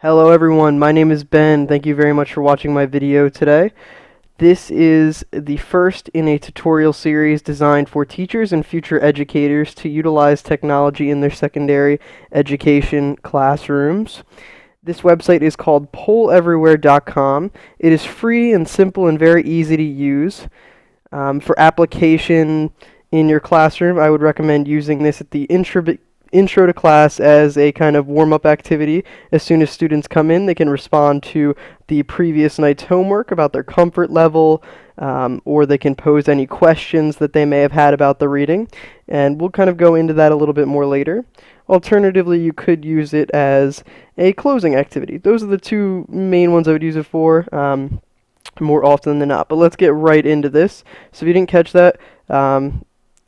Hello everyone, my name is Ben. Thank you very much for watching my video today. This is the first in a tutorial series designed for teachers and future educators to utilize technology in their secondary education classrooms. This website is called Polleverywhere.com. It is free and simple and very easy to use. For application in your classroom, I would recommend using this at the intro to class as a kind of warm-up activity. As soon as students come in, they can respond to the previous night's homework about their comfort level, or they can pose any questions that they may have had about the reading, and we'll kind of go into that a little bit more later. Alternatively, you could use it as a closing activity. Those are the two main ones I would use it for, more often than not. But let's get right into this. So if you didn't catch that,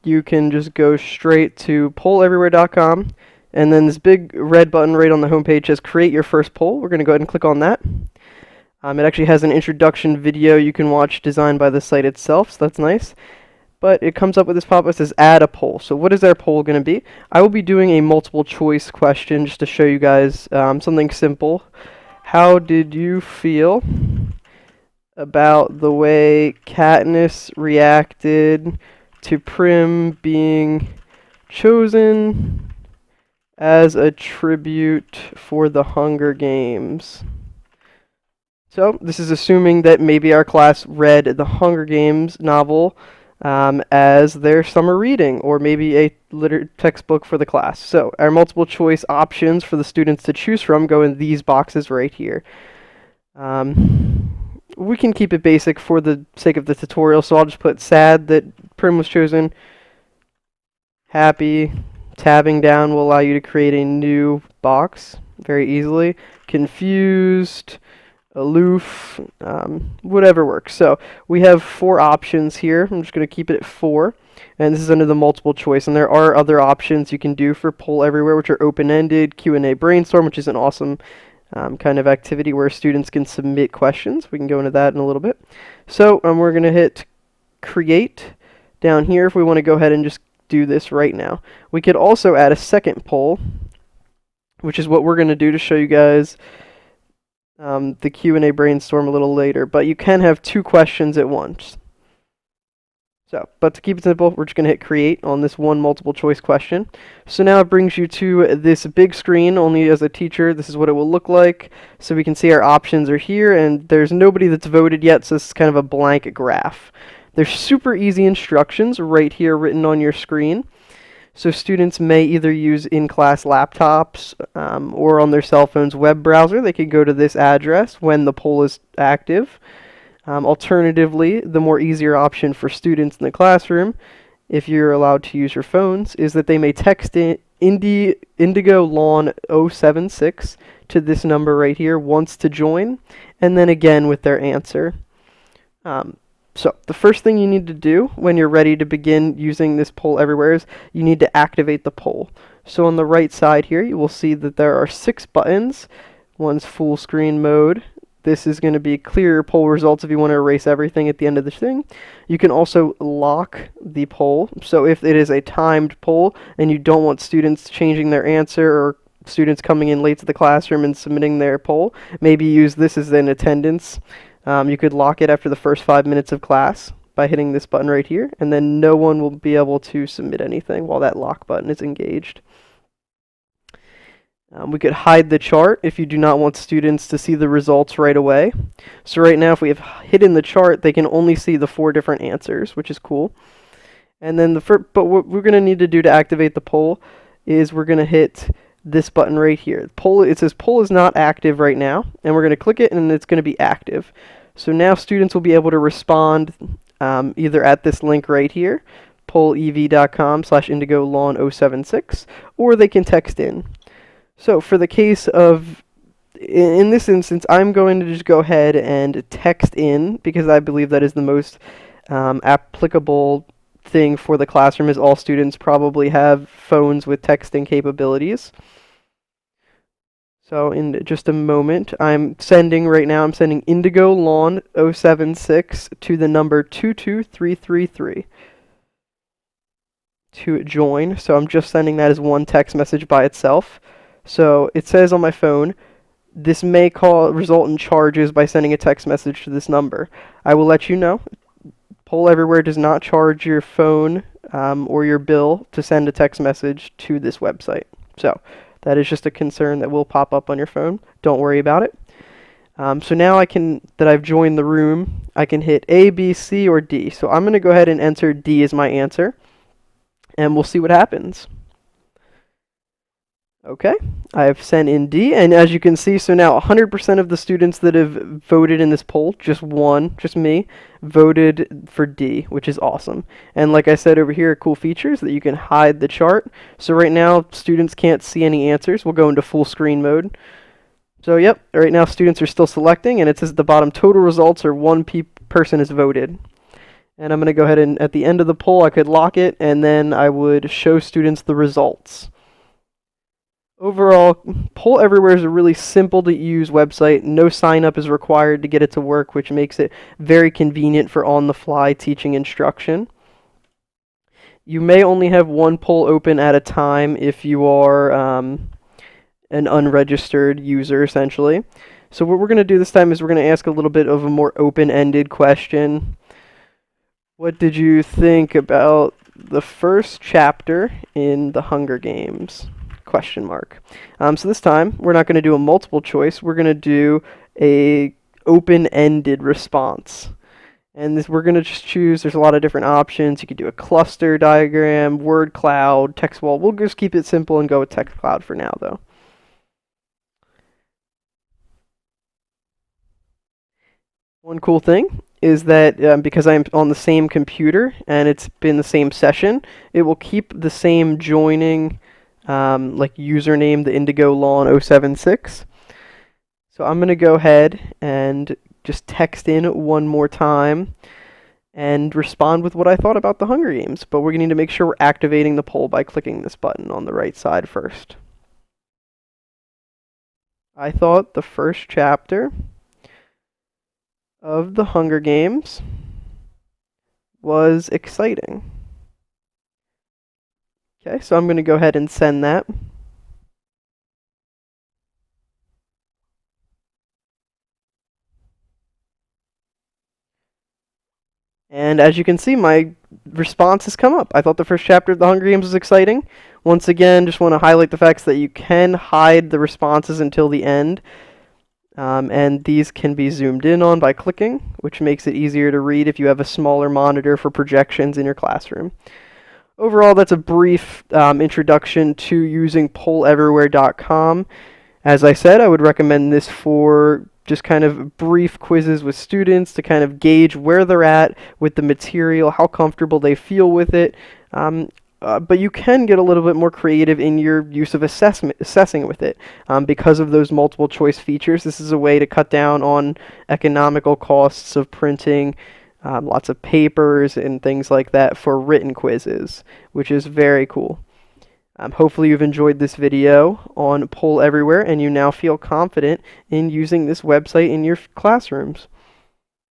you can just go straight to polleverywhere.com, and then this big red button right on the homepage says create your first poll. We're going to go ahead and click on that. It actually has an introduction video you can watch designed by the site itself, so that's nice. But it comes up with this pop-up that says add a poll. So what is our poll going to be? I will be doing a multiple choice question just to show you guys something simple. How did you feel about the way Katniss reacted to Prim being chosen as a tribute for the Hunger Games? So this is assuming that maybe our class read the Hunger Games novel as their summer reading, or maybe a textbook for the class. So our multiple choice options for the students to choose from go in these boxes right here. We can keep it basic for the sake of the tutorial, so I'll just put sad that Prim was chosen, happy. Tabbing down will allow you to create a new box very easily, confused, aloof, whatever works. So we have 4 options here. I'm just going to keep it at 4, and this is under the multiple choice, and there are other options you can do for Poll Everywhere, which are open-ended, Q&A brainstorm, which is an awesome kind of activity where students can submit questions. We can go into that in a little bit. So we're going to hit create down here if we want to go ahead and just do this right now. We could also add a second poll, which is what we're going to do to show you guys the Q&A brainstorm a little later, but you can have 2 questions at once. So, but to keep it simple, we're just going to hit create on this one multiple choice question. So now it brings you to this big screen. Only as a teacher, this is what it will look like. So we can see our options are here, and there's nobody that's voted yet, so this is kind of a blank graph. There's super easy instructions right here written on your screen. So students may either use in-class laptops or on their cell phone's web browser. They could go to this address when the poll is active. Alternatively, the more easier option for students in the classroom, if you're allowed to use your phones, is that they may text in Indigo Lawn 076 to this number right here once to join, and then again with their answer. So the first thing you need to do when you're ready to begin using this poll everywhere is you need to activate the poll. So on the right side here, you will see that there are 6 buttons. One's full screen mode. This is going to be clear poll results if you want to erase everything at the end of the thing. You can also lock the poll. So if it is a timed poll and you don't want students changing their answer or students coming in late to the classroom and submitting their poll, maybe use this as an attendance. You could lock it after the first 5 minutes of class by hitting this button right here, and then no one will be able to submit anything while that lock button is engaged. We could hide the chart if you do not want students to see the results right away. So right now, if we have hidden the chart, they can only see the 4 different answers, which is cool. And then but what we're going to need to do to activate the poll is we're going to hit this button right here. It says poll is not active right now, and we're going to click it, and it's going to be active. So now students will be able to respond either at this link right here, pollev.com/indigolawn076, or they can text in. So for the case of, in this instance, I'm going to just go ahead and text in, because I believe that is the most applicable thing for the classroom, as all students probably have phones with texting capabilities. So in just a moment, I'm sending Indigo Lawn 076 to the number 22333 to join. So I'm just sending that as one text message by itself. So it says on my phone, This may result in charges by sending a text message to this number. I will let you know. Polleverywhere does not charge your phone or your bill to send a text message to this website. So that is just a concern that will pop up on your phone. Don't worry about it. So now that I've joined the room, I can hit A, B, C, or D. So I'm going to go ahead and enter D as my answer, and we'll see what happens. Okay, I have sent in D, and as you can see, so now 100% of the students that have voted in this poll, just me, voted for D, which is awesome. And like I said over here, a cool feature is that you can hide the chart. So right now, students can't see any answers. We'll go into full screen mode. So yep, right now students are still selecting, and it says at the bottom, total results or one person has voted. And I'm going to go ahead and, at the end of the poll, I could lock it, and then I would show students the results. Overall, Polleverywhere is a really simple to use website. No sign up is required to get it to work, which makes it very convenient for on-the-fly teaching instruction. You may only have one poll open at a time if you are an unregistered user, essentially. So what we're going to do this time is we're going to ask a little bit of a more open-ended question. What did you think about the first chapter in The Hunger Games? Question mark. So this time, we're not going to do a multiple choice. We're going to do a open-ended response. And we're going to just choose, there's a lot of different options. You could do a cluster diagram, word cloud, text wall. We'll just keep it simple and go with text cloud for now, though. One cool thing is that because I'm on the same computer and it's been the same session, it will keep the same joining like username, the Indigo Lawn 076. So I'm going to go ahead and just text in one more time and respond with what I thought about the Hunger Games. But we're going to need to make sure we're activating the poll by clicking this button on the right side first. I thought the first chapter of the Hunger Games was exciting. Okay, so I'm going to go ahead and send that. And as you can see, my response has come up. I thought the first chapter of The Hunger Games was exciting. Once again, just want to highlight the facts that you can hide the responses until the end. And these can be zoomed in on by clicking, which makes it easier to read if you have a smaller monitor for projections in your classroom. Overall, that's a brief introduction to using Polleverywhere.com. As I said, I would recommend this for just kind of brief quizzes with students to kind of gauge where they're at with the material, how comfortable they feel with it. But you can get a little bit more creative in your use of assessing with it. Because of those multiple choice features, this is a way to cut down on economical costs of printing lots of papers and things like that for written quizzes, which is very cool. Hopefully you've enjoyed this video on Polleverywhere and you now feel confident in using this website in your classrooms.